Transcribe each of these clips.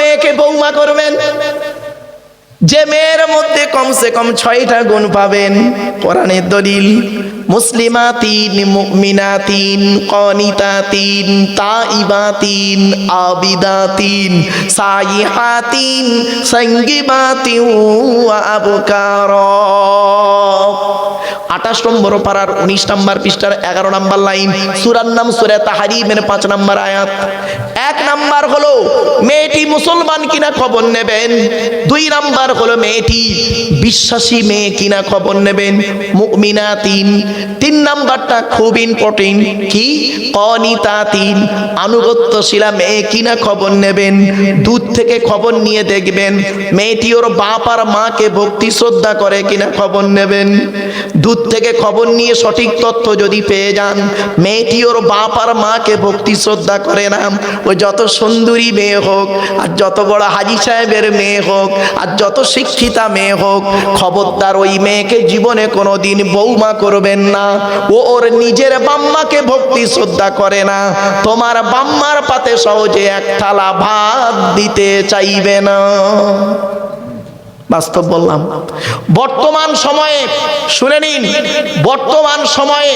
মেয়েকে বৌমা করবেন, যে মেয়ের মধ্যে কমসে কম 6টা গুণ পাবেন। কোরআনের দলিল, মুসলিমাতিন, মুমিনাতিন, কানিতাতিন, তাইবাতিন, আবিদাতিন, সাইহাতিন, সাঙ্গিবাতিন ওয়া আবকারা। 28 নম্বর পারার 19 নম্বর পৃষ্ঠার 11 নম্বর লাইন, সূরার নাম সূরা তাহরিমের 5 নম্বর আয়াত। 1 নাম্বার হলো মেয়েটি মুসলমান কিনা খবর নেবেন। 2 নাম্বার হলো মেয়েটি বিশ্বাসী মেয়ে কিনা খবর নেবেন, মুমিনাতিন। 3 নাম্বারটা খুব ইম্পর্টেন্ট, কি? কানিতাতিন, আনুগত্যশীলা মেয়ে কিনা খবর নেবেন। দূর থেকে খবর নিয়ে দেখবেন মেয়েটি ওর বাপ আর মাকে ভক্তি শ্রদ্ধা করে কিনা খবর নেবেন। দূর থেকে খবর নিয়ে সঠিক তথ্য যদি পেয়ে যান মেয়েটি ওর বাপ আর মাকে ভক্তি শ্রদ্ধা করে না, ও যত সুন্দরী মেয়ে হোক আর যত বড় হাজী সাহেবের মেয়ে হোক আর যত শিক্ষিতা মেয়ে হোক, খবরদার ওই মেয়েকে জীবনে কোনোদিন বৌমা করবেন না। ও ওর নিজের বাম্মাকে ভক্তি শ্রদ্ধা করে না, তোমার বাম্মার পাতে সহজে 1 থালা ভাত দিতে চাইবে না। বাস্তব বললাম। বর্তমান সময়ে শুনে নিন, বর্তমান সময়ে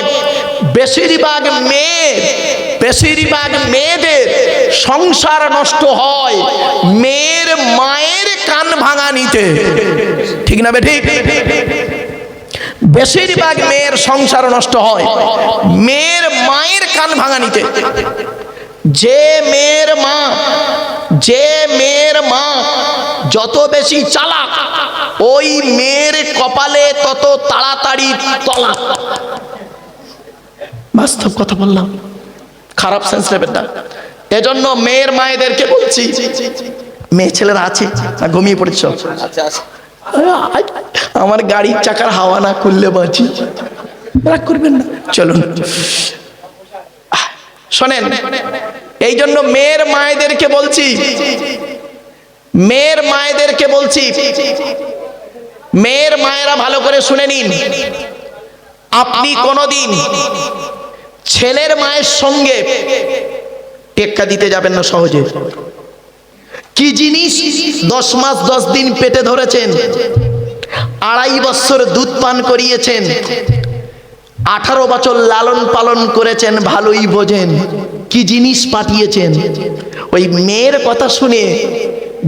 বেশিরভাগ মেয়েদের সংসার নষ্ট হয় মেয়ের মায়ের কান ভাঙা নিতে। ঠিক না বেঠিক? বেশিরভাগ মেয়ের সংসার নষ্ট হয় মেয়ের মায়ের কান ভাঙা নিতে। যে মেয়ের মা যত বেশি চালাক, ওই মেয়ের কপালে তত তাড়াতাড়ি তলাক। বাস্তব কথা বললাম, খারাপ সেন্স নেবেন না। এজন্য মেয়ের মায়েদেরকে বলছি, মেয়ে ছেলেরা আছে না ঘুমিয়ে পড়েছ? আমার গাড়ির চাকার হাওয়া না খুললে বাঁচি, রাগ করবেন না, চলুন শোনেন। এই জন্য মেয়ের মায়েদেরকে বলছি, মেয়ের মায়েরা ভালো করে শুনে নিন। আপনি কোনোদিন ছেলের মায়ের সঙ্গে টেক্কা দিতে যাবেন না সহজে। কি জিনিস 10 মাস 10 দিন পেটে ধরেছেন, 2.5 বছর দুধ পান করিয়েছেন, 18 বছর লালন পালন করেছেন, ভালোই বোঝেন কি জিনিস পাঠিয়েছেন। ওই মেয়ের কথা শুনে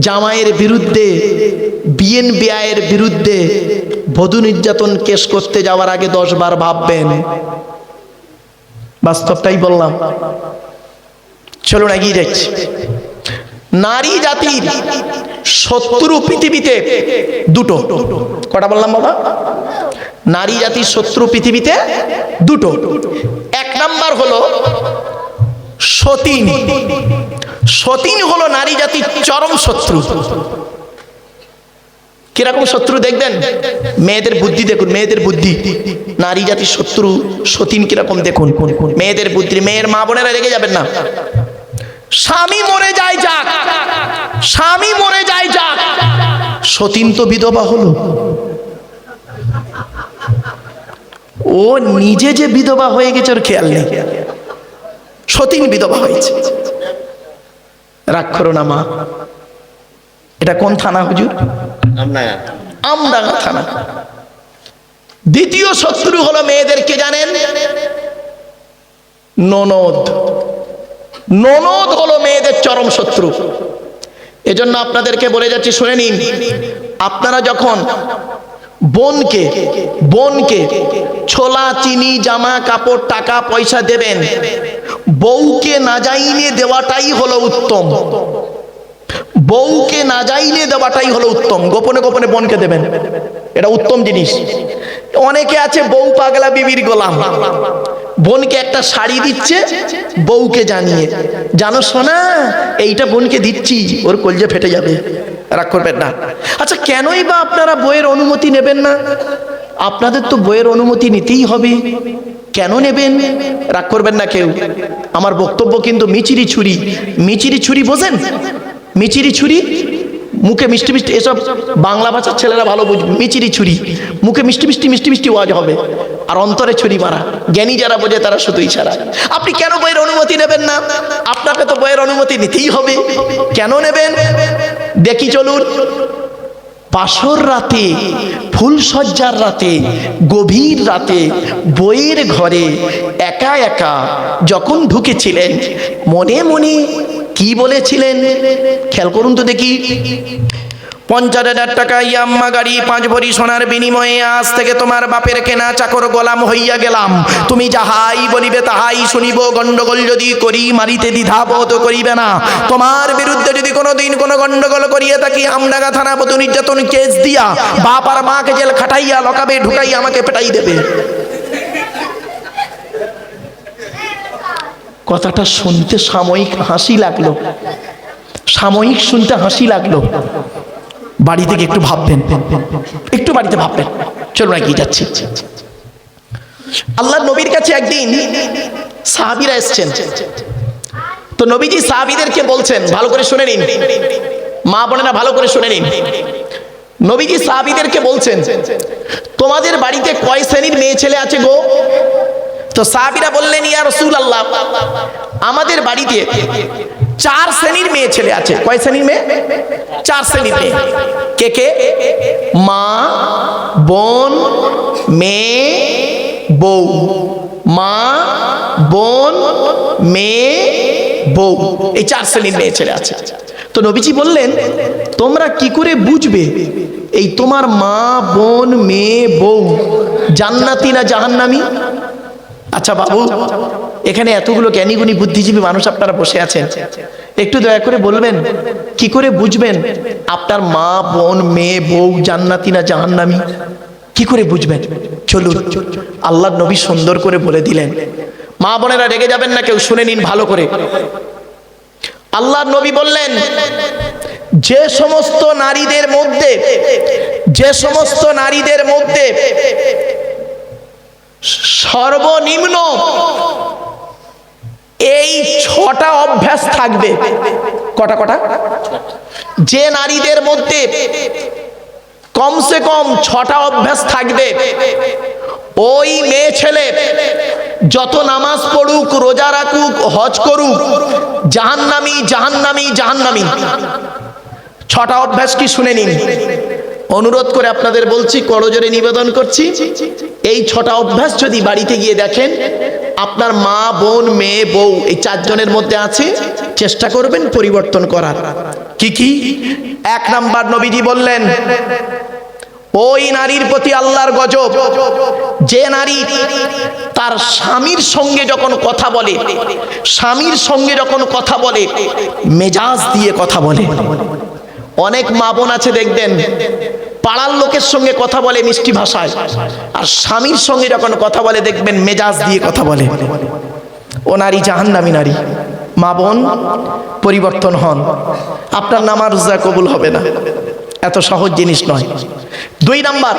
জামাইয়ের বিরুদ্ধে, বিয়ের বিরুদ্ধে বধূ নির্যাতন কেস করতে যাওয়ার আগে 10 বার ভাববেন। বাস্তবটাই বললাম, চলুন এগিয়ে যাচ্ছি। নারী জাতির শত্রু পৃথিবীতে 2টো। কটা বললাম বাবা? নারী জাতির শত্রু পৃথিবীতে 2টো। 1 নাম্বার হলো সতীন। সতীন হলো নারী জাতির চরম শত্রু। কিরকম শত্রু দেখবেন? মেয়েদের বুদ্ধি দেখুন, মেয়েদের বুদ্ধি। নারী জাতির শত্রু সতীন কিরকম দেখুন, মেয়েদের বুদ্ধি। মেয়ের মা বোনেরা রেগে যাবেন না। স্বামী মরে যায় যাক, স্বামী মরে যায় যাক, সতীন তো বিধবা হলো, ও নিজে যে বিধবা হয়ে গেছে ওর খেয়াল নেই, সতীন বিধবা হয়েছে। রাগ করো না মা। এটা কোন থানা হুজুর? আমডাঙ্গা থানা। দ্বিতীয় শত্রু হলো মেয়েদের, কে জানেন? ননদ। ননদ হলো মেয়েদের চরম শত্রু। এজন্য আপনাদেরকে বলে যাচ্ছি, শুনে নিন। আপনারা যখন বোনকে ছোলা চিনি জামা কাপড় টাকা পয়সা দেবেন, বউকে না যাইনে দেওয়াটাই হলো উত্তম। বউকে না যাইনে দেওয়াটাই হলো উত্তম। গোপনে গোপনে বোনকে দেবেন, এটা উত্তম জিনিস। অনেকে আছে বউ পাগলা বিবির গোলাম, বোনকে একটা শাড়ি দিচ্ছে বউকে জানিয়ে, জানো সোনা এইটা বোনকে দিচ্ছি, ওর কলজে ফেটে যাবে। রাগ করবেন না। আচ্ছা, কেনই বা আপনারা বইয়ের অনুমতি নেবেন না? আপনাদের তো বইয়ের অনুমতি নিতেই হবে, কেন নেবেন? রাগ করবেন না কেউ। আমার বক্তব্য কিন্তু মিচিরি ছুরি। মিচিরি ছুরি বোঝেন? মিচিরি ছুরি, মুখে মিষ্টি মিষ্টি, এসব বাংলা ভাষার ছেলেরা ভালো বুঝবে। মিচিরি ছুরি, মুখে মিষ্টি মিষ্টি মিষ্টি মিষ্টি ওয়াজ হবে, আর অন্তরে ছুরি মারা। জ্ঞানী যারা বোঝে তারা শুধু ইশারা। আপনি কেন বইয়ের অনুমতি নেবেন না? আপনাকে তো বইয়ের অনুমতি নিতেই হবে, কেন নেবেন? দেখি চলুন, বাসর রাতে, ফুলসজ্জার রাতে, গভীর রাতে, বইয়ের ঘরে একা একা যখন ঢুকেছিলেন, মনে মনে কি বলেছিলেন খেয়াল করুন তো দেখি। 50,000 টাকা ইয়াম্মা গাড়ি, 5 ভরি সোনার বিনিময়ে আজ থেকে তোমার বাপের কেনা চাকর গোলাম হইয়া গেলাম। তুমি যাহাই বলিবে তাহাই শুনিব, গন্ডগোল যদি করি মারিতে দ্বিধাবোধ করিবে না। তোমার বিরুদ্ধে যদি কোনোদিন কোনো গন্ডগোল করিয়া থাকি, আমডাঙ্গা থানা বধূ নির্যাতন কেস দিয়া বাপ আর মাকে জেল খাটাইয়া লকাবে ঢুকাইয়া আমাকে পেটাই দেবে। কথাটা শুনতে সাময়িক হাসি লাগলো, সাময়িক শুনতে হাসি লাগলো। বাড়ি থেকে একটু ভাববেন, একটু বাড়িতে ভাববেন। চলুন এগিয়ে যাচ্ছি। আল্লাহর নবীর কাছে একদিন সাহাবীরা এসেছেন। তো নবীজি সাহাবীদেরকে বলছেন, ভালো করে শুনে নিন মা বোনেরা, ভালো করে শুনে নিন। নবীজি সাহাবীদেরকে বলছেন, তোমাদের বাড়িতে কয় শ্রেণীর মেয়ে ছেলে আছে গো? তো সাহাবীরা বললেন, ইয়া রাসূলুল্লাহ, আমাদের বাড়িতে 4 শ্রেণীর মেয়ে ছেলে আছে। কয় শ্রেণীর মেয়ে? 4 শ্রেণীর মেয়ে। কে কে? মা, বোন, মেয়ে, বউ। মা, বোন, মেয়ে, বউ, এই 4 শ্রেণীর মেয়ে ছেলে আছে। তো নবীজি বললেন, তোমরা কি করে বুঝবে এই তোমার মা, বোন, মেয়ে, বউ জান্নাতি না জাহান্নামী? আচ্ছা বাবু, এখানে এতগুলো জ্ঞানীগুণী বুদ্ধিজীবী মানুষ আপনারা বসে আছেন, একটু দয়া করে বলবেন কি করে বুঝবেন আপনার মা, বোন, মেয়ে, বউ জান্নাতি না জাহান্নামী? কি করে বুঝবেন? চলুন, আল্লাহর নবী সুন্দর করে বলে দিলেন। মা বোনেরা রেগে যাবেন না কেউ, শুনে নিন ভালো করে। আল্লাহর নবী বললেন, যে সমস্ত নারীদের মধ্যে, যে সমস্ত নারীদের মধ্যে সর্বনিম্ন এই 6টা অভ্যাস থাকবে। কটা কটা? যে নারীদের মধ্যে কমসে কম 6টা অভ্যাস থাকবে, ওই মেয়ে ছেলে যত নামাজ পড়ুক, রোজা রাখুক, হজ করুক, জাহান্নামী, জাহান্নামী, জাহান্নামী। 6টা অভ্যাস কি শুনে নিন। অনুরোধ করে আপনাদের বলছি, করজোরে নিবেদন করছি, এই 6টা অভ্যাস যদি বাড়িতে গিয়ে দেখেন আপনার মা, বোন, মেয়ে, বউ এই 4 জনের মধ্যে আছে, চেষ্টা করবেন পরিবর্তন করার। কি কি? 1 নাম্বার, নবীজি বললেন, ওই নারীর প্রতি আল্লাহর গজব, যে নারী তার স্বামীর সঙ্গে যখন কথা বলে, স্বামীর সঙ্গে যখন কথা বলে মেজাজ দিয়ে কথা বলে। অনেক মা বোন আছে দেখবেন, পাড়ার লোকের সঙ্গে কথা বলে মিষ্টি ভাষায়, আর স্বামীর সঙ্গে যখন কথা বলে দেখবেন মেজাজ দিয়ে কথা বলে। ও নারী জাহান্নামী নারী। মা বোন পরিবর্তন হন, আপনার নামাজ রোজা কবুল হবে না, এত সহজ জিনিস নয়। 2 নাম্বার,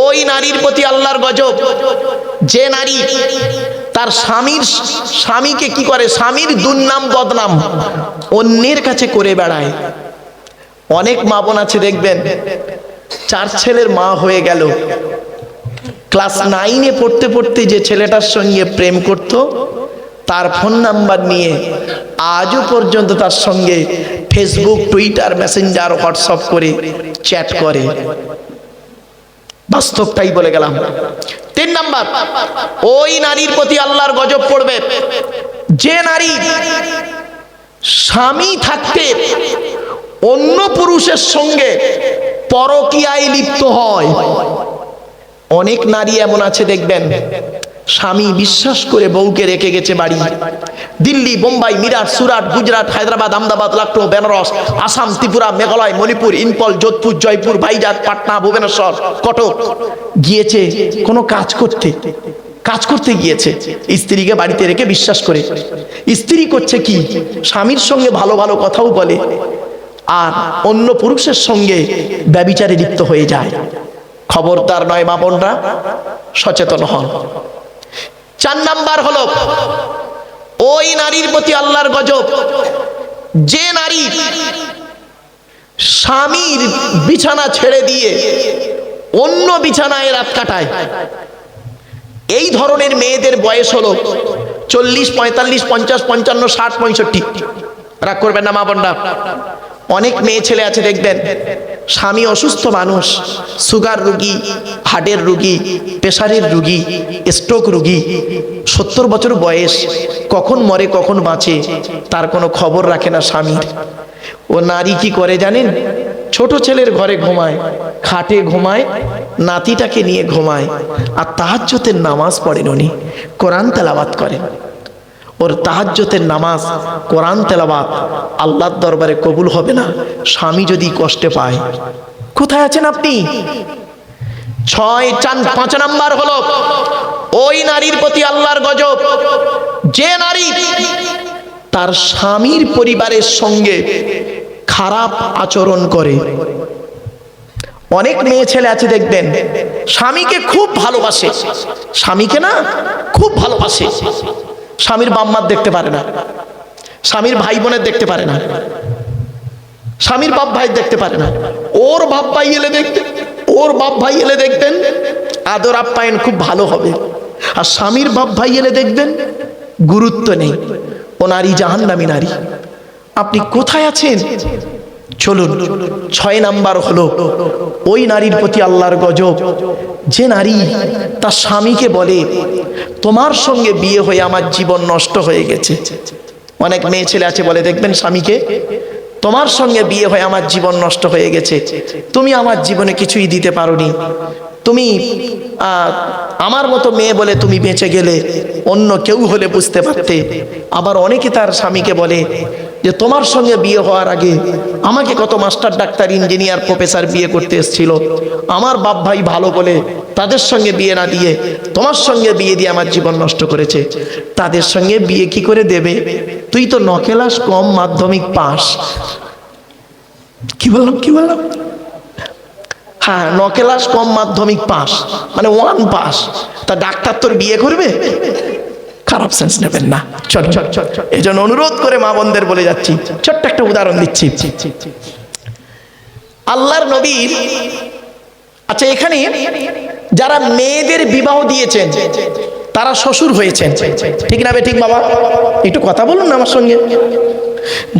ওই নারীর প্রতি আল্লাহর গজব, যে নারী তার স্বামীকে কি করে, স্বামীর দুর্নাম বদনাম অন্যের কাছে করে বেড়ায়। অনেক মা বোন আছে দেখবেন, 4 ছেলের মা হয়ে গেল, ক্লাস 9-এ পড়তে পড়তে যে ছেলেটার সঙ্গে প্রেম করত তার ফোন নাম্বার নিয়ে আজও পর্যন্ত তার সঙ্গে ফেসবুক, টুইটার, মেসেঞ্জার, হোয়াটসঅ্যাপ করে চ্যাট করে। বাস্তবটাই বলে গেলাম। 3 নাম্বার, ওই নারীর প্রতি আল্লাহর গজব পড়বে, যে নারী স্বামী থাকতে অন্য পুরুষের সঙ্গে পরকীয়ায় লিপ্ত হয়। অনেক নারী এমন আছে দেখবেন, স্বামী বিশ্বাস করে বউকে রেখে গেছে বাড়ি, দিল্লি, বোম্বাই, মিরাট, সুরাট, গুজরাট, হায়দ্রাবাদ, আহমেদাবাদ, লখনৌ, বেনারস, আসাম, ত্রিপুরা, মেঘালয়, মণিপুর, ইম্ফল, যোধপুর, জয়পুর, ভাইজাগ, পাটনা, ভুবনেশ্বর, কটক গিয়েছে কোনো কাজ করতে গিয়েছে, স্ত্রীকে বাড়িতে রেখে বিশ্বাস করে। স্ত্রী করছে কি, স্বামীর সঙ্গে ভালো ভালো কথাও বলে আর অন্য পুরুষের সঙ্গে ব্যভিচারে লিপ্ত হয়ে যায়। খবরদার নয় মা বোনরা, সচেতন হন। 4 নাম্বার হলো, ওই নারীর প্রতি আল্লাহর গজব, যে নারী স্বামীর বিছানা ছেড়ে দিয়ে অন্য বিছানায় রাত কাটায়। এই ধরনের মেয়েদের বয়স হলো 40, 45, 50, 55, 60, 65। রাগ করবেন না মা বোনরা, অনেক মেয়ে ছেলে আছে দেখবেন, স্বামী অসুস্থ মানুষ, সুগার রুগী, হার্টের রুগী, প্রেশারের রুগী, স্ট্রোক রুগী, 70 বছর বয়স, কখন মরে কখন বাঁচে তার কোনো খবর রাখে না স্বামীর। ও নারী কি করে জানেন? ছোট ছেলের ঘরে ঘুমায়, খাটে ঘুমায়, নাতিটাকে নিয়ে ঘুমায়, আর তাহাজ্জুদের নামাজ পড়েন উনি, কোরআন তেলাওয়াত করেন। ওর তাহাজ্জুদের নামাজ, কোরআন তেলাওয়াত আল্লাহর দরবারে কবুল হবে না স্বামী যদি কষ্টে পায়। কোথায় আছেন আপনি? 5 নাম্বার হলো ওই নারীর প্রতি আল্লাহর গজব, যে নারী তার স্বামীর পরিবারের সঙ্গে খারাপ আচরণ করে। অনেক মেয়ে ছেলে আছে দেখবেন, স্বামীকে খুব ভালোবাসে, স্বামীকে না খুব ভালোবাসে, স্বামীর বাম্মার দেখতে পারে না, স্বামীর ভাই বোনের দেখতে পারে না, স্বামীর বাপ ভাই দেখতে পারে না। ওর বাপ ভাই এলে দেখতে, ওর বাপ ভাই এলে দেখবেন আদর আপ্যায়ন খুব ভালো হবে, আর স্বামীর বাপ ভাই এলে দেখবেন গুরুত্ব নেই। ও নারী জাহান্নামী নারী। আপনি কোথায় আছেন? চলুন 6 নাম্বার হলো ওই নারীর প্রতি আল্লাহর গজব, যে নারী তার স্বামীকে বলে তোমার সঙ্গে বিয়ে হয়ে আমার জীবন নষ্ট হয়ে গেছে। অনেক মেয়ে ছেলে আছে বলে দেখবেন স্বামীকে, তোমার সঙ্গে বিয়ে হয়ে আমার জীবন নষ্ট হয়ে গেছে, তুমি আমার জীবনে কিছুই দিতে পারোনি, তুমি আমার মতো মেয়ে বলে তুমি বেঁচে গেলে, অন্য কেউ হলে বুঝতে পারতে। আবার অনেকে তার স্বামীকে বলে যে তোমার সঙ্গে বিয়ে হওয়ার আগে আমাকে কত মাস্টার, ডাক্তার, ইঞ্জিনিয়ার, প্রফেসর বিয়ে করতে এসেছিল, আমার বাপ ভাই ভালো বলে তাদের সঙ্গে বিয়ে না দিয়ে তোমার সঙ্গে বিয়ে দিয়ে আমার জীবন নষ্ট করেছে। তাদের সঙ্গে বিয়ে কি করে দেবে? তুই তো 9 ক্লাস কম মাধ্যমিক পাস। কি বললাম? হ্যাঁ, 9 ক্লাস কম মাধ্যমিক পাস, মানে 1 পাস। তা ডাক্তার তোর বিয়ে করবে? খারাপ সেন্স নেবেন না। চল, এই জন্য অনুরোধ করে মা বোনদের বলে যাচ্ছি, ছোট্ট একটা উদাহরণ দিচ্ছি। আল্লাহর নবীর, আচ্ছা এখানে যারা মেয়েদের বিবাহ দিয়েছেন তারা শ্বশুর হয়েছেন, ঠিক না? ঠিক বাবা, একটু কথা বলুন না আমার সঙ্গে।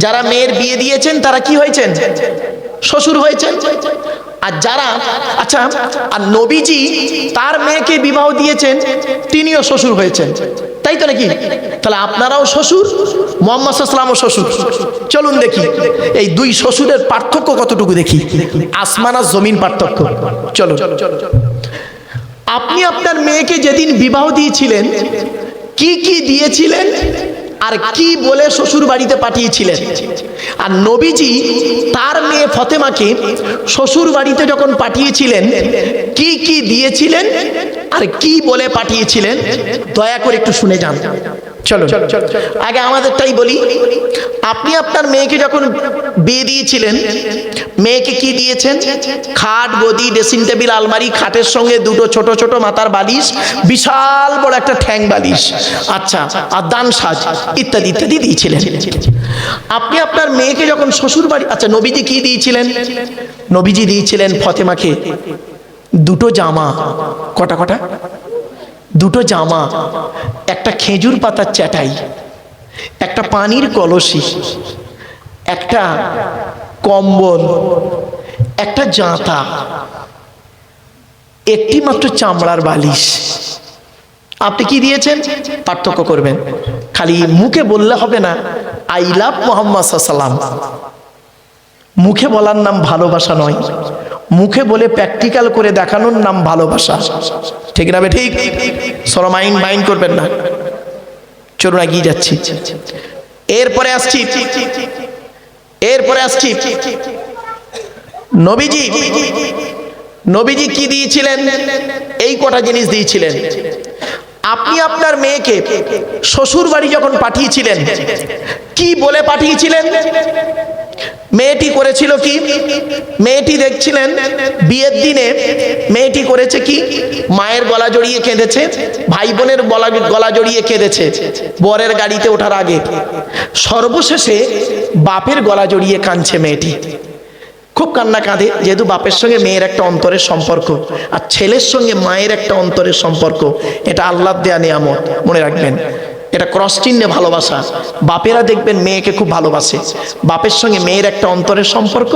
যারা মেয়ের বিয়ে দিয়েছেন তারা কি হয়েছেন? শ্বশুর হয়েছেন। আর যারা, আচ্ছা, আর নবীজি তার মেয়েকে বিবাহ দিয়েছেন, তিনিও শ্বশুর হয়েছেন, তাই তো নাকি? তাহলে আপনারাও শ্বশুর, মুহাম্মদ সাল্লাল্লাহু আলাইহি ওয়াসাল্লামও শ্বশুর। চলুন দেখি এই 2 শ্বশুরের পার্থক্য কতটুকু দেখি, আসমান আর জমিন পার্থক্য। চলো, আপনি আপনার মেয়েকে যেদিন বিবাহ দিয়েছিলেন কি কি দিয়েছিলেন আর কি বলে শ্বশুর বাড়িতে পাঠিয়েছিলেন? আর নবীজি তার মেয়ে ফাতেমাকে শ্বশুর বাড়িতে যখন পাঠিয়েছিলেন কি কি দিয়েছিলেন আর কি বলে পাঠিয়েছিলেন, দয়া করে একটু শুনে যান। চলো আগে আমাদেরটাই বলি। আপনি আপনার মেয়েকে যখন বিয়ে দিয়েছিলেন মেয়েকে কি দিয়েছেন? খাট, গদি, ড্রেসিং টেবিল, আলমারি, খাটের সঙ্গে 2টো ছোট ছোট মাথার বালিশ, বিশাল বড় একটা ঠ্যাং বালিশ, আচ্ছা, আর দান সাজ ইত্যাদি ইত্যাদি দিয়েছিলেন। আপনি আপনার মেয়েকে যখন শ্বশুর বাড়ি, আচ্ছা, নবীজি কি দিয়েছিলেন? নবীজি দিয়েছিলেন ফাতেমাকে 2টো জামা। কটা? 2টো জামা, একটা খেজুর পাতার চাটাই, একটা পানির কলসি, একটা কম্বল, একটা জাঁতা, একটি মাত্র চামড়ার বালিশ। আপনি কি দিয়েছেন? পার্থক্য করবেন। খালি মুখে বললে হবে না আই লাভ মুহাম্মদ সাল্লাল্লাহু আলাইহি ওয়াসাল্লাম। মুখে বলার নাম ভালোবাসা নয়, মুখে বলে প্র্যাকটিক্যাল করে দেখানোর নাম ভালোবাসা, ঠিক না? ঠিক। সরো মাইন্ড করবেন না। চলুন এগিয়ে যাচ্ছি। এরপরে আসছি নবীজি কি দিয়েছিলেন? এই কটা জিনিস দিয়েছিলেন। আপনি আপনার মেয়েকে শ্বশুর বাড়ি যখন পাঠিয়েছিলেন কি বলে পাঠিয়েছিলেন? মেয়েটি করেছিল কি? মেয়েটি দেখছিলেন বিয়ের দিনে মেয়েটি করেছে কি? মায়ের গলা জড়িয়ে কেঁদেছে, ভাই বোনের গলা জড়িয়ে কেঁদেছে বরের গাড়িতে ওঠার আগে। সর্বশেষে বাপের গলা জড়িয়ে কাঁদছে মেয়েটি, খুব কান্না কাঁদে, যেহেতু বাপের সঙ্গে মেয়ের একটা অন্তরের সম্পর্ক আর ছেলের সঙ্গে মায়ের একটা অন্তরের সম্পর্ক, এটা আল্লাহর দেয়া নিয়ামত, মনে রাখবেন। এটা ক্রস চিহ্নে ভালোবাসা। বাপেরা দেখবেন মেয়েকে খুব ভালোবাসে, বাপের সঙ্গে মেয়ের একটা অন্তরের সম্পর্ক,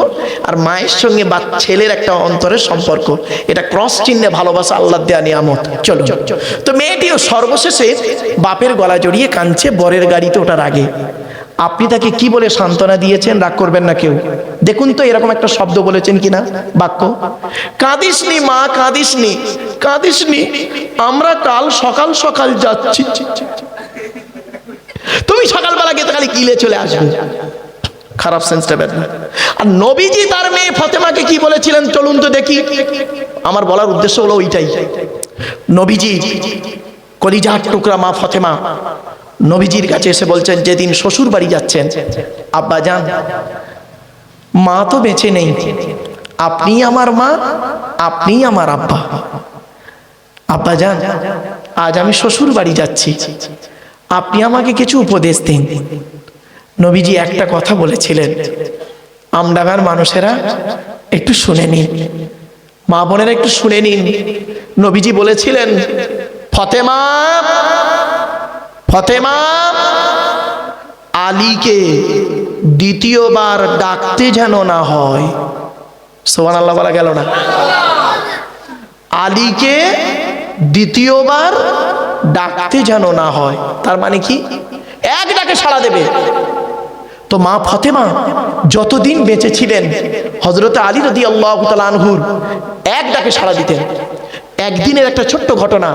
আর মায়ের সঙ্গে বা ছেলের একটা অন্তরের সম্পর্ক, এটা ক্রস চিহ্নে ভালোবাসা, আল্লাহর দেয়া নিয়ামত। চলো, তো মেয়েটিও সর্বশেষে বাপের গলা জড়িয়ে কাঁদছে বরের গাড়িতে ওঠার আগে। আপনি তাকে কি বলে সান্ত্বনা দিয়েছেন? রাগ করবেন না কেউ, দেখুন তো এরকম একটা শব্দ বলেছেন কিনা, বাক্য। কাঁদিসনি মা, কাঁদিসনি, কাঁদিসনি, আমরা কাল সকাল সকাল যাচ্ছি। তুমি সকালবেলা গেতে খালি কিলে চলে আসবে, খারাপ সেন্সটা বের না। আর নবীজি তার মেয়ে ফাতেমাকে কি বলেছিলেন চলুন তো দেখি। আমার বলার উদ্দেশ্য হলো ওইটাই। নবীজি কলিজার টুকরা মা ফাতেমা নবীজির কাছে এসে বলছেন, যেদিন শ্বশুর বাড়ি যাচ্ছেন, আব্বা যান, মা তো বেঁচে নেই, আপনি আমার মা, আপনি আমার আব্বা। আব্বা যান, আজ আমি শ্বশুর বাড়ি যাচ্ছি, আপনি আমাকে কিছু উপদেশ দিন। নবীজি একটা কথা বলেছিলেন, আমডাঙ্গার মানুষেরা একটু শুনে নিন, মা বোনেরা একটু শুনে নিন। নবীজি বলেছিলেন, ফাতেমা, ফাতেমা, আলীকে দ্বিতীয়বার ডাকতে যেন না হয়। সুবহানাল্লাহ বলা গেল না? আলীকে দ্বিতীয়বার ডাকতে যেন না হয়, তার মানে কি? এক ডাকে সাড়া দেবে। তো মা ফাতেমা যতদিন বেঁচে ছিলেন হযরত আলী রাদিয়াল্লাহু তাআলা আনহুর এক ডাকে সাড়া দিতেন। একদিনের একটা ছোট্ট ঘটনা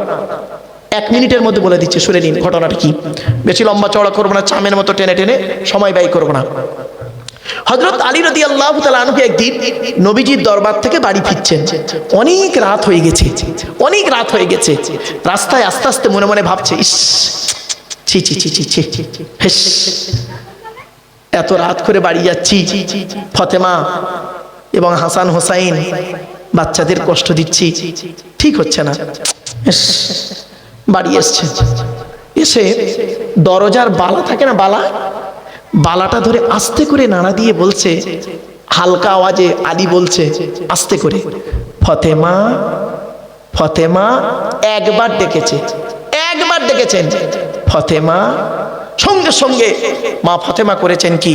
1 মিনিটের মধ্যে বলে দিচ্ছে, শুনে নিন ঘটনাটা কি। বেশি লম্বা চওড়া করবো না, চামের মতো টেনে টেনে সময় ব্যয় করবো না। হযরত আলী রাদিয়াল্লাহু তাআলা আনহু একদিন নবীজির দরবার থেকে বাড়ি ফিরছেন। অনেক রাত হয়ে গেছে, অনেক রাত হয়ে গেছে। রাস্তায় আস্তে আস্তে মনে মনে ভাবছে, ইস, ছি ছি ছি ছি ছি, হেস, এত রাত করে বাড়ি যাচ্ছি, ফাতেমা এবং হাসান হোসাইন বাচ্চাদের কষ্ট দিচ্ছি, ঠিক হচ্ছে না। বাড়ি এসছে, এসে দরজার বালা থাকে না, বালা, বালাটা ধরে আস্তে করে নাড়া দিয়ে বলছে, হালকা আওয়াজে আলী বলছে আস্তে করে, ফাতেমা, ফাতেমা। একবার ডেকেছে, একবার ডেকেছেন ফাতেমা। সঙ্গে সঙ্গে মা ফাতেমা করেছেন কি,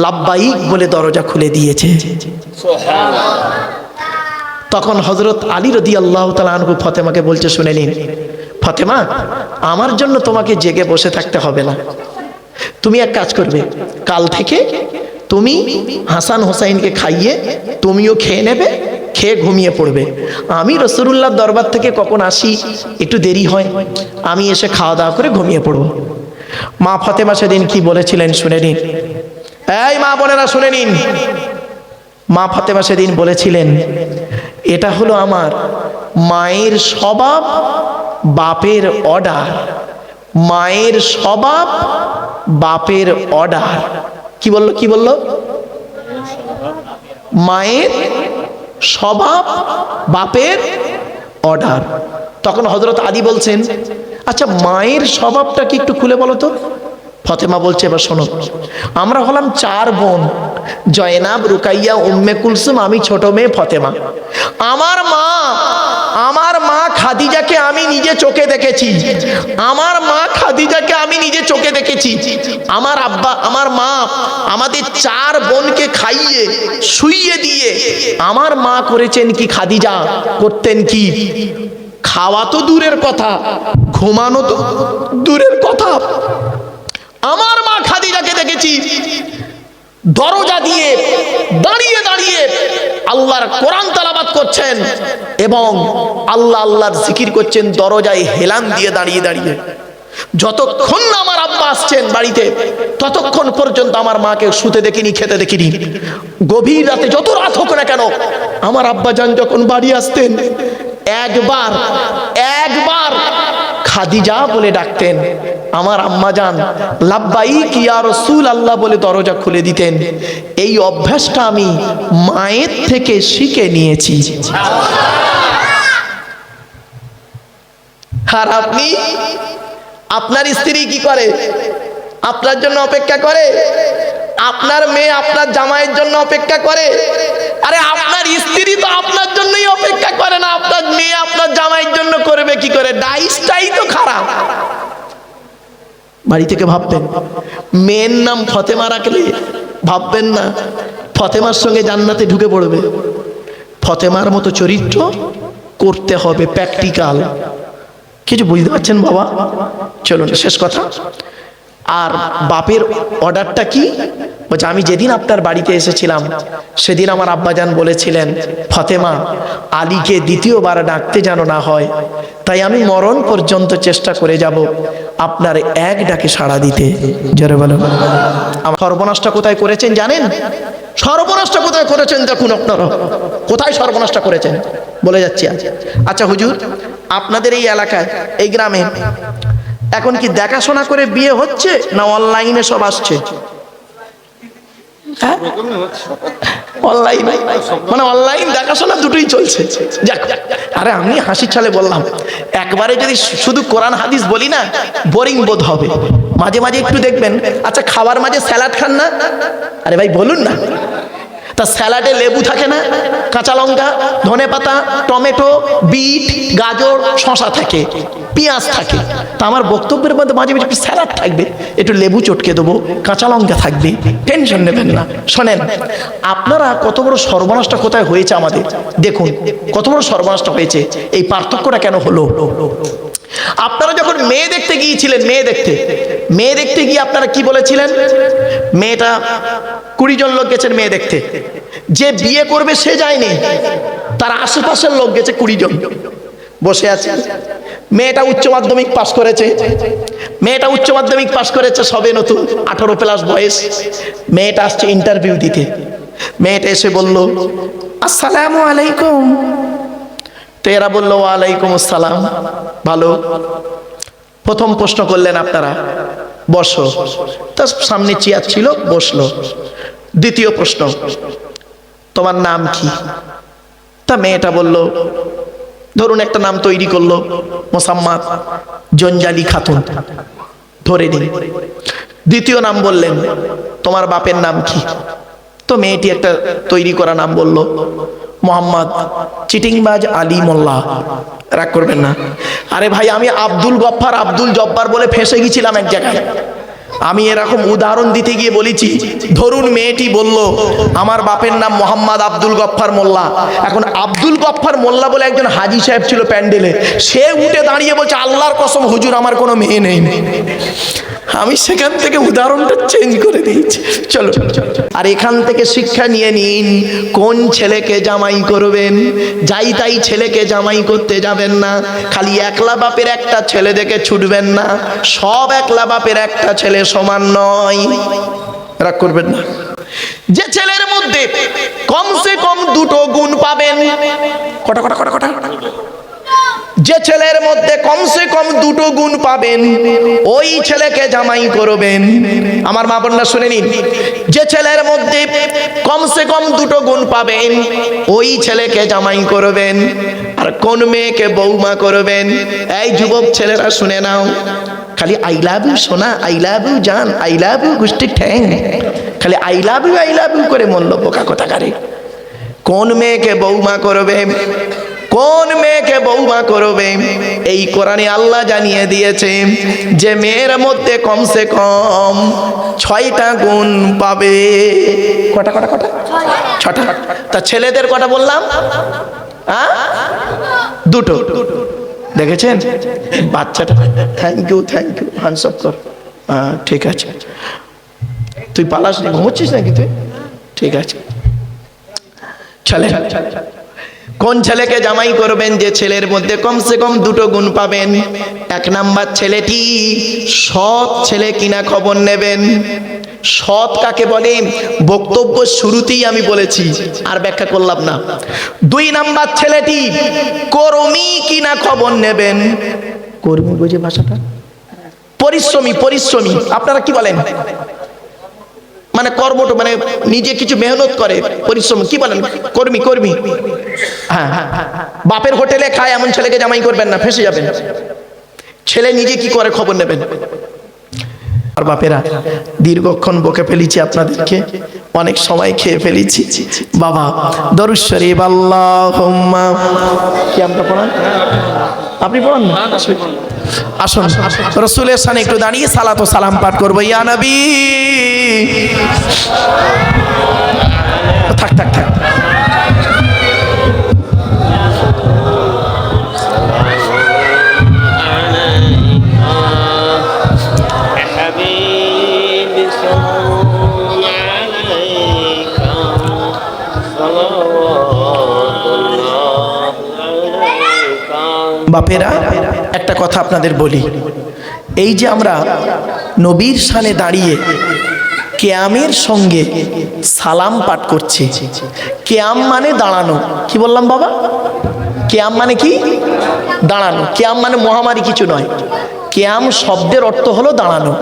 লাব্বাইক বলে দরজা খুলে দিয়েছে। তখন হযরত আলী রাদিয়াল্লাহু তাআলা আনহু ফাতেমাকে বলছে, শুনে নিন ফাতেমা, আমার জন্য তোমাকে জেগে বসে থাকতে হবে না। তুমি এক কাজ করবে, কাল থেকে তুমি হাসান হোসাইনকে খাইয়ে তুমিও খেয়ে নেবে, খেয়ে ঘুমিয়ে পড়বে। আমি রাসূলুল্লাহর দরবার থেকে কখন আসি একটু দেরি হয়, আমি এসে খাওয়া দাওয়া করে ঘুমিয়ে পড়ব। মা ফাতেমা সেদিন কি বলেছিলেন শুনে নিন। এই মা বোনেরা শুনে নিন, মা ফাতেমা সেদিন বলেছিলেন, এটা হলো আমার মায়ের স্বভাব, বাপের অর্ডার। মায়ের স্বভাব, বাপের অর্ডার। কি বললো, কি বললো? মায়ের স্বভাব, বাপের অর্ডার। তখন হযরত আলী বলছেন, আচ্ছা মায়ের স্বভাবটা কি একটু খুলে বলো তো। ফাতেমা বলছে, এবার শোনো, আমরা হলাম 4 বোন, জয়নাব, রুকাইয়া, উম্মে কুলসুম, আমি ছোট মেয়ে ফাতেমা। আমার মা খাদিজাকে আমি নিজে চোখে দেখেছি, আমার মা খাদিজাকে আমি নিজে চোখে দেখেছি। আমার আব্বা, আমার মা আমাদের 4 বোনকে খাইয়ে শুইয়ে দিয়ে আমার মা করেছেন কি, খাদিজা করতেন কি, খাওয়া তো দূরের কথা, ঘুমানো তো দূরের কথা। আমার মা খাদিজাকে দেখেছি দরজা দিয়ে দাঁড়িয়ে দাঁড়িয়ে আল্লাহর কোরআন তেলাওয়াত করছেন এবং আল্লাহ আল্লাহর জিকির করছেন, দরজায় হেলান দিয়ে দাঁড়িয়ে দাঁড়িয়ে। যতক্ষণ না আমার আব্বা আসছেন বাড়িতে, ততক্ষণ পর্যন্ত আমার মাকে শুতে দেখিনি, খেতে দেখিনি। গভীর রাতে যত রাত হোক না কেন, আমার আব্বা জান যখন বাড়ি আসতেন, একবার খাদিজা বলে ডাকতেন। আমার আম্মা জান লাব্বাইক ইয়া রাসূলুল্লাহ বলে দরজা খুলে দিতেন। এই অভ্যাসটা আমি মায়ের থেকে শিখে নিয়েছি। আর আপনি, আপনার স্ত্রী কি করে? আপনার জন্য অপেক্ষা করে। আপনার মেয়ে আপনার জামাইয়ের জন্য অপেক্ষা করে। আরে আপনার স্ত্রী তো আপনার জন্যই অপেক্ষা করে না, আপনার মেয়ে আপনার জামাইয়ের জন্য করবে কি করে? ডাইসটাই তো খারাপ। বাড়ি থেকে ভাববেন। মেয়ের নাম ফতেমা রাখলে ভাববেন না ফতেমার সঙ্গে জান্নাতে ঢুকে পড়বে। ফতেমার মতো চরিত্র করতে হবে, প্র্যাকটিক্যাল। কিছু বুঝতে পারছেন বাবা? চলুন শেষ কথা। আর বাপের অর্ডারটা কি? বলছে আমি যেদিন আপনার বাড়িতে এসেছিলাম সেদিন আমার আব্বাজান বলেছিলেন ফতেমা আলীকে দ্বিতীয়বার ডাকতে যেন না হয়, তাই আমি মরণ পর্যন্ত চেষ্টা করে যাব আপনার এক ডাকে সাড়া দিতে। জোরে বলো। আমার সর্বনাশটা কোথায় করেছেন জানেন? সর্বনাশটা কোথায় করেছেন দেখুন আপনারা, কোথায় সর্বনাশটা করেছেন বলে যাচ্ছি আজ। আচ্ছা হুজুর, আপনাদের এই এলাকায় এই গ্রামে এখন কি দেখাশোনা করে বিয়ে হচ্ছে না অনলাইনে সব আসছে? অনলাইন, মানে অনলাইন দেখাশোনা দুটোই চলছে। যাক, আরে আমি হাসির ছলে বললাম, একবারে যদি শুধু কোরআন হাদিস বলি না বোরিং বোধ হবে। মাঝে মাঝে একটু দেখবেন। আচ্ছা খাবার মাঝে স্যালাড খান না? আরে ভাই বলুন না, তা স্যালাডে লেবু থাকে না, কাঁচা লঙ্কা, ধনেপাতা, টমেটো, বিট, গাজর, শসা থাকে, পেঁয়াজ থাকে। তা আমার বক্তব্যের মধ্যে মাঝে মাঝে একটু স্যালাড থাকবে, একটু লেবু চটকে দেবো, কাঁচা লঙ্কা থাকবে, টেনশন নেবেন না। শোনেন, আপনারা কত বড় সর্বনাশটা কোথায় হয়েছে আমাদের দেখুন, কত বড় সর্বনাশটা হয়েছে। এই পার্থক্যটা কেন হলো? আপনারা যখন মেয়ে দেখতে গিয়েছিলেন, মেয়ে দেখতে গিয়ে আপনারা কি বলেছিলেন? মেয়েটা 20 জন লোক গেছেন মেয়ে দেখতে, যে বিয়ে করবে সে যায়নি, তার আশেপাশের লোক গেছে 20 জন বসে আছে। মেয়েটা উচ্চ মাধ্যমিক পাস করেছে, সবে নতুন 18+ বয়স। মেয়েটা আসছে ইন্টারভিউ দিতে। মেয়েটা এসে বলল আসসালামু আলাইকুম। তো এরা বললো ওয়ালাইকুম আসসালাম। ভালো। প্রথম প্রশ্ন করলেন আপনারা বসো, তার সামনে চেয়ার ছিল, বসলো। দ্বিতীয় প্রশ্ন, তোমার নাম কি? তা মেয়েটা বলল, ধরুন একটা নাম তৈরি করলো, মোসাম্মদ জঞ্জালি খাতুন ধরে নিন। দ্বিতীয় নাম বললেন, তোমার বাপের নাম কি? তো মেয়েটি একটা তৈরি করা নাম বলল, মোহাম্মদ চিটিংবাজ আলী মোল্লা। রাগ করবেন না। আরে ভাই, আমি আব্দুল গফফার, আব্দুল জব্বার বলে ফেঁসে গেছিলাম এক জায়গায়। আমি এরকম উদাহরণ দিতে গিয়ে বলেছি, ধরুন মেয়েটি বলল আমার বাপের নাম মোহাম্মদ আব্দুল গফফার মোল্লা। এখন আব্দুল গফফার মোল্লা বলে একজন হাজি সাহেব ছিল প্যান্ডেলে, সে উঠে দাঁড়িয়ে বলছে আল্লাহর কসম হুজুর আমার কোনো মেয়ে নেই। আমি সেখান থেকে উদাহরণটা চেঞ্জ করে দিয়েছি। চলো, আর এখান থেকে শিক্ষা নিয়ে নিন, কোন ছেলেকে জামাই করবেন। যাই তাই ছেলেকে জামাই করতে যাবেন না। খালি একলা বাপের একটা ছেলে দেখে ছুটবেন না, সব একলা বাপের একটা ছেলে সমান নয়। রাগ করবেন না। যে ছেলের মধ্যে কমসে কম 2টো গুণ পাবেন, কটা কটা কটা কটা, যে ছেলের মধ্যে কমসে কম 2টো গুণ পাবেন ওই ছেলেকে জামাই করবেন। আমার মা বোনরা শুনে নিন, যে ছেলের মধ্যে কমসে কম 2টো গুণ পাবেন ওই ছেলেকে জামাই করবেন। আর কোন মেয়েকে বৌমা করবেন? এই যুবক ছেলেরা শুনে নাও, খালি আই লাভ ইউ সোনা, আই লাভ ইউ জান, আই লাভ ইউ গুষ্টি ঠ্যাং, খালি আই লাভ ইউ করে মন বোকা কোথাকারে। কোন মেয়েকে বৌমা করবে, কোন মেয়েকে বৌমা করবে? এই কোরআনে আল্লাহ জানিয়ে দিয়েছে যে মেয়ের মধ্যে কমসে কম 6টা গুণ পাবে। কটা কটা কটা? 6টা। তা ছেলেদের কটা বললাম? 2টো। দেখেছেন বাচ্চাটা? থ্যাংক ইউ হ্যান্ডস আপ কর। ঠিক আছে, তুই পালাস নি, ঘুমোচ্ছিস নাকি তুই? ঠিক আছে, চলে। কোন ছেলেকে জামাই করবেন? যে ছেলের মধ্যে কমসে কম 2টো গুণ পাবেন। 1 নাম্বার ছেলেটি সৎ ছেলে কিনা খবর নেবেন। সৎ কাকে বলে বক্তব্য শুরুতেই আমি বলেছি, আর ব্যাখ্যা করলাম না। 2 নাম্বার ছেলেটি কর্মী কিনা খবর নেবেন। কর্মী বুঝে ভাষাটা? পরিশ্রমী। আপনারা কি বলেন? মানে কর্মঠ, মানে নিজে কিছু মেহনত করে, পরিশ্রম, কি বলেন? কর্মী। হ্যাঁ, বাপের হোটেলে খায় এমন ছেলেকে জামাই করবেন না, ফেঁসে যাবেন। ছেলে নিজে কি করে খবর নেবেন। আর বাপেরা, দীর্ঘক্ষণ বকে ফেলেছি আপনাদেরকে, অনেক সময় খেয়ে ফেলেছি। বাবা দরুদ শরীফ আল্লাহুম্মা, কি আমরা পড়ান? আপনি পড়ান না? আসুন রাসূলের শানে একটু দাঁড়িয়ে সালাত ও সালাম পাঠ করব। ইয়া নবী, থাক থাক থাক। বাপেরা, একটা কথা আপনাদের বলি, এই যে আমরা নবীর শানে দাঁড়িয়ে কিয়ামের সঙ্গে সালাম পাঠ করছি, কিয়াম মানে দাঁড়ানো। কি বললাম বাবা? কিয়াম মানে কি? দাঁড়ানো। কিয়াম মানে মহামারী কিছু নয়। কিয়াম শব্দের অর্থ হলো দাঁড়ানো,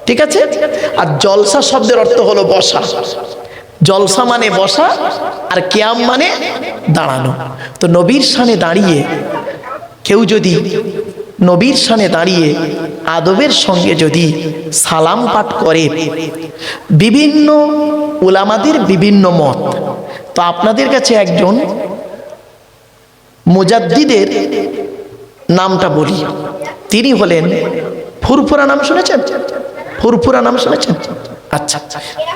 ঠিক আছে? আর জলসা শব্দের অর্থ হলো বসা। জলসা মানে বসা, আর কিয়াম মানে দাঁড়ানো। তো নবীর শানে দাঁড়িয়ে কেউ যদি নবীর শানে দাঁড়িয়ে আদবের সঙ্গে যদি সালাম পাঠ করে, বিভিন্ন উলামাদের বিভিন্ন মত। তো আপনাদের কাছে একজন মুজাদ্দিদের নামটা বলি। তিনি হলেন ফুরফুরা। নাম শুনেছেন? ফুরফুরা নাম শুনেছেন? আচ্ছা,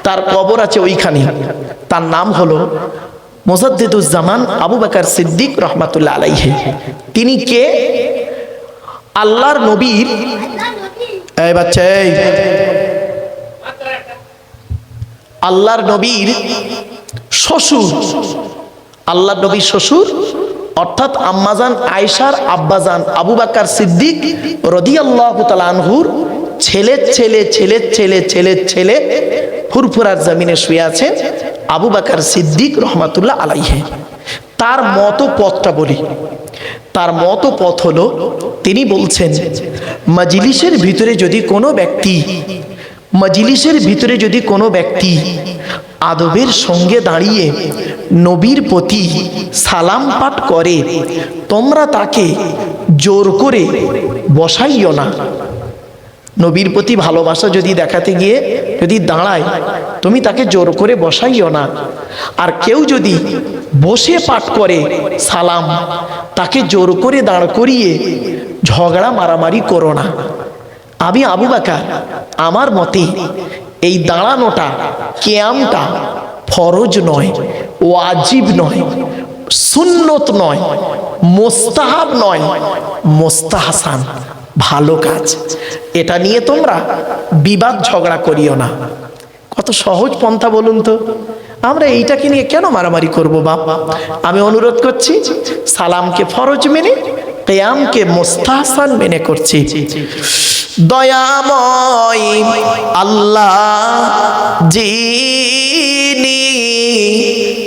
তার কবর আছে ওইখানে। তার নাম হলো মুজাদ্দিদুজ্জামান আবু বকর সিদ্দিক রহমাতুল্লাহ আলাইহি। তিনি কে? আল্লাহর নবীর, এই বাচ্চা, এই আল্লাহর নবীর শ্বশুর। আল্লাহর নবীর শ্বশুর অর্থাৎ আম্মাজান আয়েশার আব্বাজান আবু বকর সিদ্দিক রাদিয়াল্লাহু তাআলা আনহুর ছেলের ছেলে ছেলের ছেলে ছেলের ছেলে ফুরফুরার জমিনে শুয়ে আছেন আবু বকর সিদ্দিক রহমাতুল্লাহ আলাইহি। তার মত পথটা বলি। তার মত পথ হলো, তিনি বলছেন মজলিসের ভিতরে যদি কোনো ব্যক্তি আদবের সঙ্গে দাঁড়িয়ে নবীর প্রতি সালাম পাঠ করে, তোমরা তাকে জোর করে বসাইও না। নবীর প্রতি ভালোবাসা যদি দেখাতে গিয়ে যদি দাঁড়ায়, তুমি তাকে জোর করে বসাইও না। আর কেউ যদি বসে পাঠ করে সালাম, তাকে জোর করে দাঁড় করিয়ে ঝগড়া মারামারি করো না। আমি আবু বকর, আমার মতে এই দাঁড়ানোটা, কিয়ামটা ফরজ নয়, ওয়াজিব নয়, সুন্নত নয়, মুস্তাহাব নয়, মুস্তাহসান, ভালো কাজ। এটা নিয়ে তোমরা বিবাদ ঝগড়া করিও না। কত সহজ পন্থা বলুন তো। আমরা এইটাকে নিয়ে কেন মারামারি করব বাপ? আমি অনুরোধ করছি, সালামকে ফরজ মেনে, কিয়ামকে মুস্তাহসান মেনে করছি। দয়াময় আল্লাহ যিনি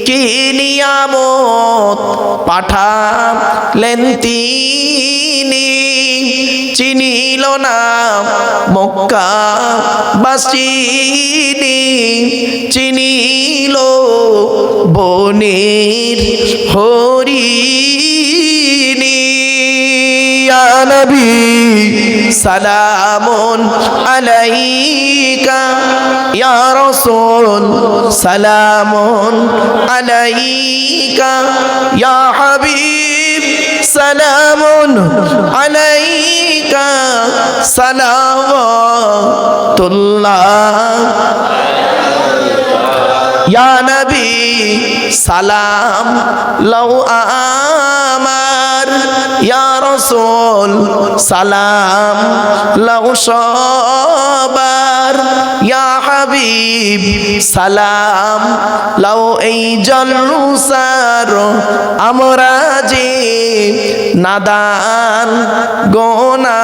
কি নিয়ামত পাঠালেন, তিনি চিনিল না মক্কাবাসিনী, চিনিল বনের হরিণী। ইয়া নবী সালামুন আলাইকা, ইয়া রাসূল সালামুন আলাইকা, ইয়া হাবিব সালামুন আলাইকা, সালাওয়াতুল্লাহ। ইয়া নবী সালাম লও আমার, ইয়া রাসূল সালাম লও সবার, ইয়া হাবিব সালাম লও এই জলসার আমরা যে নাদান গুনাহগার।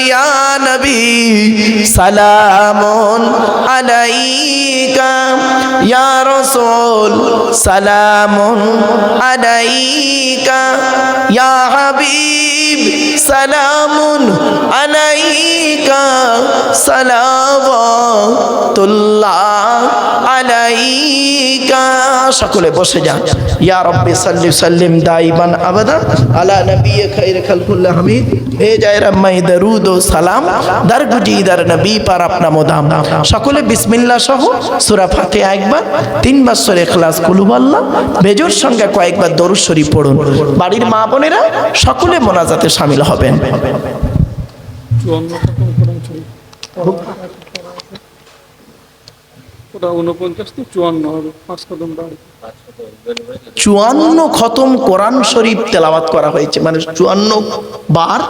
ইয়া নবী সালামুন আলাইকা, ইয়া রাসূল সালামুন আলাইকা, ইয়া হাবিব সালামুন আলাইকা, সালাওয়াতুল্লাহ আলাইকা। সকলে বসে যান। ইয়া রব্বি সাল্লি সাল্লিম দাইমান আবাদা আলা নবী খাইর খালকুল্লাহ হামিদ ভেজায় রম্মাই দরুদ ও সালাম দার গুজি দার নবী পার আপনা মোদাম। সকলে বিসমিল্লাহ সহ সূরা ফাতিহা একবার, 3 বার সূরা ইখলাস কুল হুয়াল্লাহ বেজোর সঙ্গে কয়েকবার দরুদ শরীফ পড়ুন। বাড়ির মা বোনেরা সকলে মোনাজাতে শামিল হবেন। ওটা 49 তো 54 হবে, 5 কদম বাড়ি। 54 খতম কোরআন শরীফ তেলাওয়াত করা হয়েছে, মানে 54 বার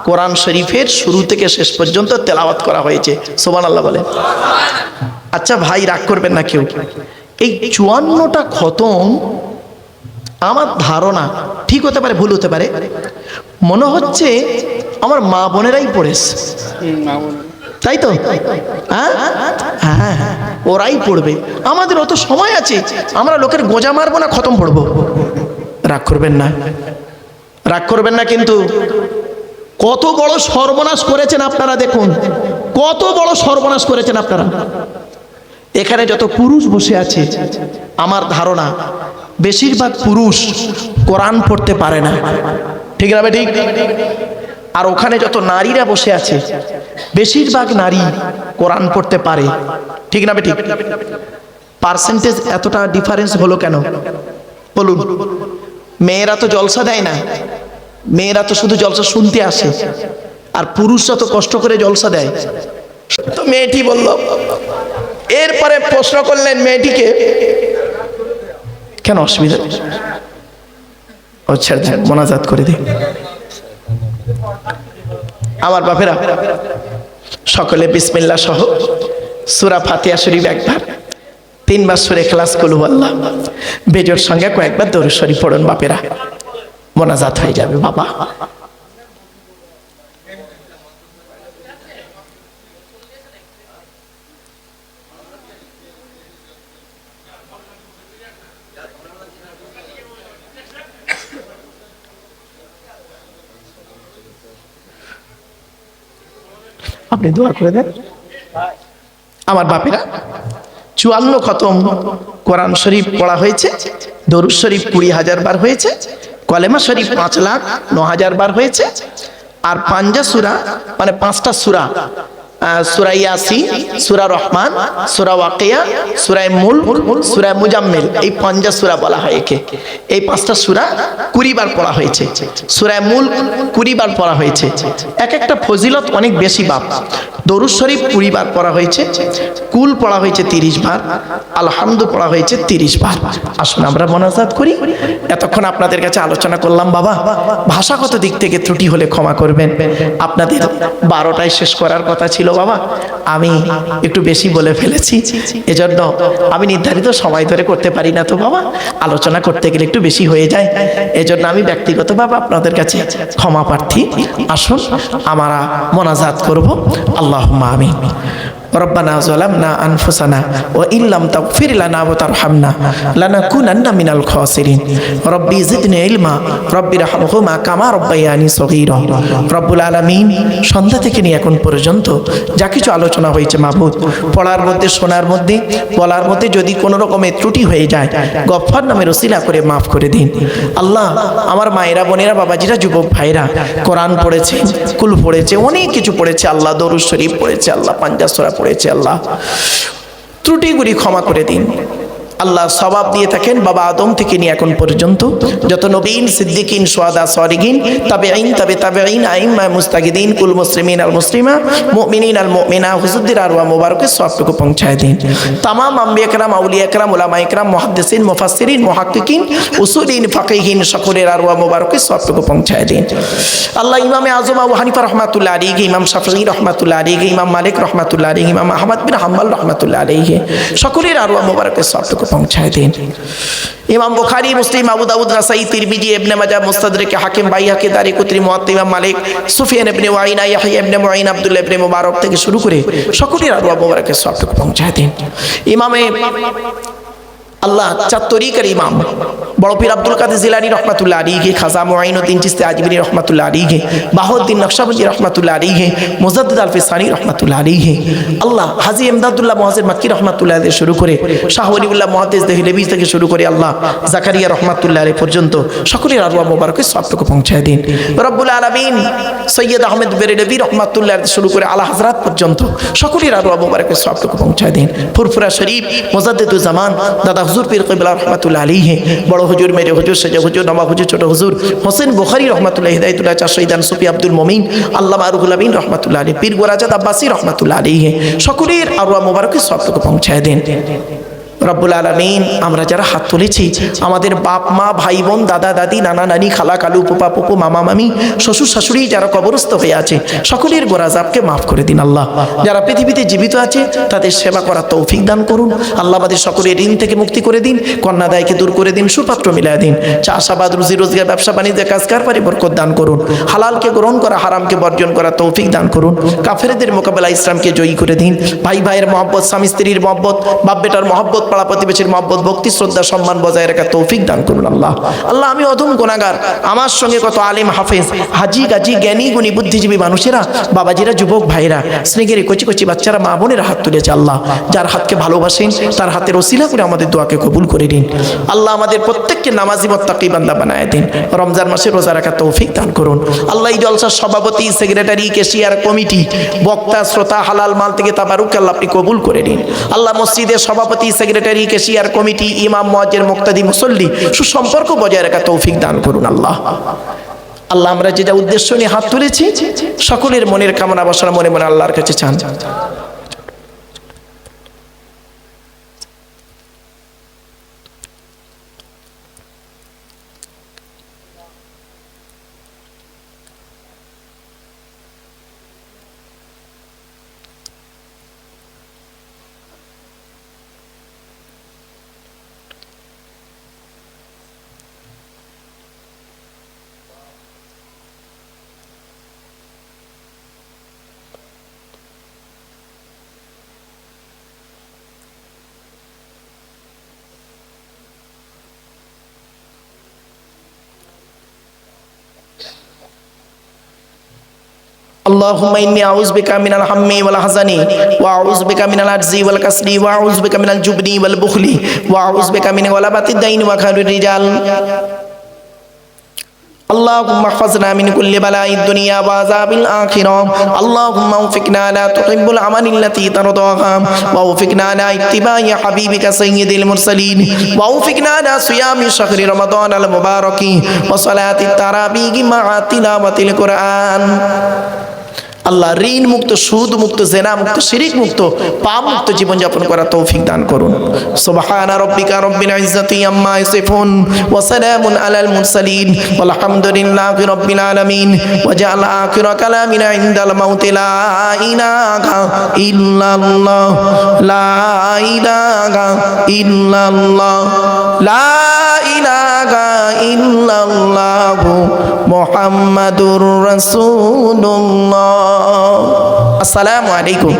কোরআন শরীফের শুরু থেকে শেষ পর্যন্ত তেলাওয়াত করা হয়েছে। সুবহানাল্লাহ বলেন। আচ্ছা ভাই, রাগ করবেন না কেউ। এই 54টা খতম আমার ধারণা ঠিক হতে পারে, ভুল হতে পারে, মনে হচ্ছে আমার মা বোনেরাই পড়েছে, তাই তো? হ্যাঁ হ্যাঁ, ওরাই পড়বে। আমাদের অত সময় আছে, আমরা লোকের গোজা মারবো না, খতম পড়বো। রাগ করবেন না, রাগ করবেন না। কিন্তু কত বড় সর্বনাশ করেছেন আপনারা, দেখুন কত বড় সর্বনাশ করেছেন আপনারা। এখানে যত পুরুষ বসে আছে, আমার ধারণা বেশিরভাগ পুরুষ কোরআন পড়তে পারে না, ঠিক না ঠিক? আর ওখানে যত নারীরা বসে আছে, বেশিরভাগ নারী কোরআন পড়তে পারে, ঠিক না ঠিক? পার্সেন্টেজ এতটা ডিফারেন্স হলো কেন বলুন? মেয়েরা তো জলসা দেয় না, মেয়েরা তো শুধু জলসা শুনতে আসে, আর পুরুষরা তো কষ্ট করে জলসা দেয়। তো মেয়েটি বলল, এরপরে প্রশ্ন করলেন মেয়েটিকে, কেন অসুবিধা? ও ছেড়ে দেন, মোনাজাত করে দিন। আমার বাপেরা সকলে বিসমিল্লাহ সহ সূরা ফাতিহা শরীফ একবার, 3 বার সূরা ইখলাস কুল হুয়াল্লাহ বেজোর সঙ্গে কয়েকবার দরুদ শরীফ পড়ুন। বাপেরা মোনাজাত হয়ে যাবে বাবা। আপনি দোয়া করে দেন। আমার বাপেরা 54 খতম কোরআন শরীফ পড়া হয়েছে, দরুদ শরীফ 20,000 বার হয়েছে, কলেমা শরীফ 5,09,000 বার হয়েছে, আর 5 সূরা মানে 5টা সূরা, সূরা ইয়াসিন, সূরা রহমান, সূরা ওয়াকিয়া, সূরা মুলক, সূরা মুজাম্মিল, এই 5 সূরা বলা হয় একে। এই 5টা সূরা 20 বার পড়া হয়েছে। সূরা মুলক 20 বার পড়া হয়েছে। এক একটা ফজিলত অনেক বেশি বাপ। দরুদ শরীফ 20 বার পড়া হয়েছে, কুল পড়া হয়েছে 30 বার, আলহামদু পড়া হয়েছে 30 বার। আসুন আমরা মোনাজাত করি। এতক্ষণ আপনাদের কাছে আলোচনা করলাম বাবা, ভাষাগত দিক থেকে ত্রুটি হলে ক্ষমা করবেন। আপনাদের 12টায় শেষ করার কথা ছিল বাবা, আমি একটু বেশি বলে ফেলেছি, এজন্য আমি নির্ধারিত সময় ধরে করতে পারি না তো বাবা, আলোচনা করতে গেলে একটু বেশি হয়ে যায়, এজন্য আমি ব্যক্তিগতভাবে আপনাদের কাছে ক্ষমা প্রার্থী। আসুন আমরা মোনাজাত করব। আল্লাহুম্মা আমিন। ربنا ظلمنا أنفسنا وإن لم تغفر لنا وترحمنا لنكونن من الخاسرين ربي زدني علما ربي ارحمهما كما ربياني صغيرا রব্বুল আলামিন, সন্ধ্যা থেকে নিয়ে এখন পর্যন্ত যা কিছু আলোচনা হয়েছে মাবুদ, পড়ার মধ্যে, শোনার মধ্যে, বলার মধ্যে যদি কোনো রকমের ত্রুটি হয়ে যায়, গফফার নামের ওসিলা করে মাফ করে দিন। আল্লাহ, আমার মায়েরা, বোনেরা, বাবাজিরা, যুবক ভাইরা কোরআন পড়েছে, কুল পড়েছে, অনেক কিছু পড়েছে আল্লাহ, দরুদ শরীফ পড়েছে আল্লাহ, 5 সূরা পড়েছে আল্লাহ, ত্রুটিগুলি ক্ষমা করে দিন আল্লাহ। সওয়াব দিয়ে থাকেন বাবা আদম থেকে নিয়ে এখন পর্যন্ত যত নবীন, সিদ্দিকিন, শুহাদা, সালিহিন, তাবেঈন, তাবেঈন, আইম্মা, মুস্তাগিদিন, কুল মুসলিমিন আল মুসলিমা, মুমিনিন আল মুমিনা, হুজুরদের আরওয়াহ মুবারকের সবটুকু পৌঁছায় দিন। তামাম আম্বিয়া কেরাম, আউলিয়া কেরাম, উলামা কেরাম, মুহাদ্দিসিন, মুফাসসিরিন, মুহাক্কিকিন, উসুলিন, ফাকিহিন, সকলের আরওয়াহ মুবারকের সবটুকু পৌঁছায় দিন আল্লাহ। ইমামে আযম আবু হানিফা রাহমাতুল্লাহ আলাইহি, ইমাম শাফিঈ রাহমাতুল্লাহ আলাইহি, ইমাম মালিক রাহমাতুল্লাহ আলাইহি, ইমাম আহমদ বিন হাম্বল রাহমাতুল্লাহ আলাইহি, সকলের আরওয়াহ মুবারকের সবটুকু পৌঁছায় দিন। ইমাম বুখারী, মুসলিম, আবু দাউদ, নাসাঈ, তিরমিজি, ইবনে মাজাহ, মুস্তাদরিক হাকিম, বাইহাকি, দারিকুতনি, মুওয়াত্তা, ইমাম মালিক, সুফিয়ান ইবনে ওয়াইনা, ইয়াহইয়া ইবনে মুঈন, আব্দুল্লাহ ইবনে মুবারক থেকে শুরু করে সকলের আরওয়াহ মুবারকের সবটুকু পৌঁছায় দিন। ইমামে আল্লাহ 4 তরিকার ইমাম বড় পীর আব্দুল কাদের জিলানী রহমাতুল্লাহ আলাইহি, খাজা মুঈনুদ্দিন চিশতি আজমিরি রহমাতুল্লাহ আলাইহি, বাহাউদ্দিন নকশবন্দি রহমাতুল্লাহ আলাইহি, মুজাদ্দিদ আল ফিসানি রহমাতুল্লাহ আলাইহি, আল্লাহ হাজী ইমদাদুল্লাহ মুহাজির মাক্কি রহমাতুল্লাহ আলাইহি থেকে শুরু করে শাহ ওলিউল্লাহ মুহাদ্দিস দেহলেভি থেকে শুরু করে আল্লাহ জাকারিয়া রহমাতুল্লাহ আলাইহি পর্যন্ত সকলের আরওয়াহ মোবারকের সবটুকু পৌঁছায় দিন রব্বুল আলামিন। সৈয়দ আহমেদ বেরেলভি রহমাতুল্লাহ আলাইহি শুরু করে আলা হযরত পর্যন্ত সকলের আরওয়াহ মোবারকের সবটুকু পৌঁছায় দিন। ফুরফুরা শরীফ মুজাদ্দিদুজ জামান দাদা হুজুর পীর কিবলা রহমাতুল্লাহ আলাইহি, বড় হুজুর মেরে হুজুর সেজে হুজুর নবাব হুজুর ছোট হুজুর হোসেন বুখারী রহমাতুল্লাহ হিদায়াতুল্লাহ চা শহীদান সুফি আব্দুল মুমিন আল্লামা রুহুল আমিন রহমাতুল্লাহ আলাইহি, পীর গোরাজাদ আব্বাসী রহমাতুল্লাহ আলাইহি সকলের আরওয়াহ মোবারকের সবটুকু পৌঁছায় দেন রব্বুল আলামিন। আমরা যারা হাত তুলেছি আমাদের বাপ মা ভাই বোন দাদা দাদি নানা নানি খালা কালু ফুপা ফুপু মামা মামি শ্বশুর শাশুড়ি যারা কবরস্থ হয়ে আছে সকলের গোরাজাবকে মাফ করে দিন আল্লাহ। যারা পৃথিবীতে জীবিত আছে তাদের সেবা করার তৌফিক দান করুন আল্লাহ। আমাদের সকলের ঋণ থেকে মুক্তি করে দিন, কন্যাদায়কে দূর করে দিন, সুপাত্র মিলিয়ে দিন, চাষাবাদ রুজি রোজগার ব্যবসা বাণিজ্যে কাজ কারবারে বরকত দান করুন, হালালকে গ্রহণ করা হারামকে বর্জন করা তৌফিক দান করুন, কাফেরদের মোকাবেলা ইসলামকে জয়ী করে দিন। ভাই ভাইয়ের মহব্বত, স্বামী স্ত্রীর মহব্বত, বাপ বেটার মহব্বত, পাড়া প্রতিবেশীর মহব্বত, ভক্তি শ্রদ্ধা সম্মান বজায় রাখা তৌফিক দান করুন আল্লাহ। আল্লাহ আমি অধম গুনাহগার, আমার সঙ্গে কত আলেম হাফেজ হাজি গাজী জ্ঞানী গুণী বুদ্ধিজীবী মানুষেরা, বাবাজিরা, যুবক ভাইরা, স্নেহের কচি কচি বাচ্চারা, মা বোনেরা হাত তুলেছে আল্লাহ। যার হাতকে ভালোবাসেন তার হাতের ওসিলা করে আমাদের দোয়াকে কবুল করে দিন আল্লাহ। আমাদের প্রত্যেককে নামাজি মুত্তাকি বান্দা বানায় দিন। রমজান মাসে রোজা রাখা তৌফিক দান করুন আল্লাহ। এই জলসার সভাপতি, সেক্রেটারি, ক্যাশিয়ার কমিটি, বক্তা, শ্রোতা, হালাল মাল থেকে তাবারুক আল্লাহ আপনি কবুল করে দিন আল্লাহ। মসজিদের সভাপতি, সেক্রেটারি, ক্যাশিয়ার কমিটি, ইমাম, মুয়াজ্জিন, মুক্তাদি, মুসল্লি সুসম্পর্ক বজায় রাখা তৌফিক দান করুন আল্লাহ। আল্লাহ আমরা যেটা উদ্দেশ্য নিয়ে হাত তুলেছি সকলের মনের কামনা বাসনা মনে মনে আল্লাহর কাছে চান। اللهم إني أعوذ بك من الهم والحزن وأعوذ بك من العجز والكسل وأعوذ بك من الجبن والبخل وأعوذ بك من غلبة الدين وقهر الرجال اللهم احفظنا من كل بلاء الدنيا وعذاب الآخرة اللهم وفقنا لا تحب العمل التي ترضاها ووفقنا على اتباع حبيبك سيد المرسلين ووفقنا على صيام شهر رمضان المبارك وصلاة التراويح مع تلاوة القرآن আল্লাহ ঋণ মুক্ত, সুদ মুক্ত, জেনা মুক্ত, শিরিক মুক্ত, পাপ মুক্ত জীবন যাপন করার তৌফিক দান করুন। সুবহানা রাব্বিকা রাব্বিল ইজ্জাতি আম্মা ইয়াসিফুন ওয়া সালামুন আলাল মুরসালিন ওয়ালহামদুলিল্লাহি রাব্বিল আলামিন ওয়া জাআল আখিরা কালামিনা ইনদাল মাউতি লা ইলাহা ইল্লাল্লাহ লা ইলাহা ইল্লাল্লাহ লা ইলাহা ইল্লাল্লাহ মুহাম্মাদুর রাসূলুল্লাহ। আসসালামু আলাইকুম।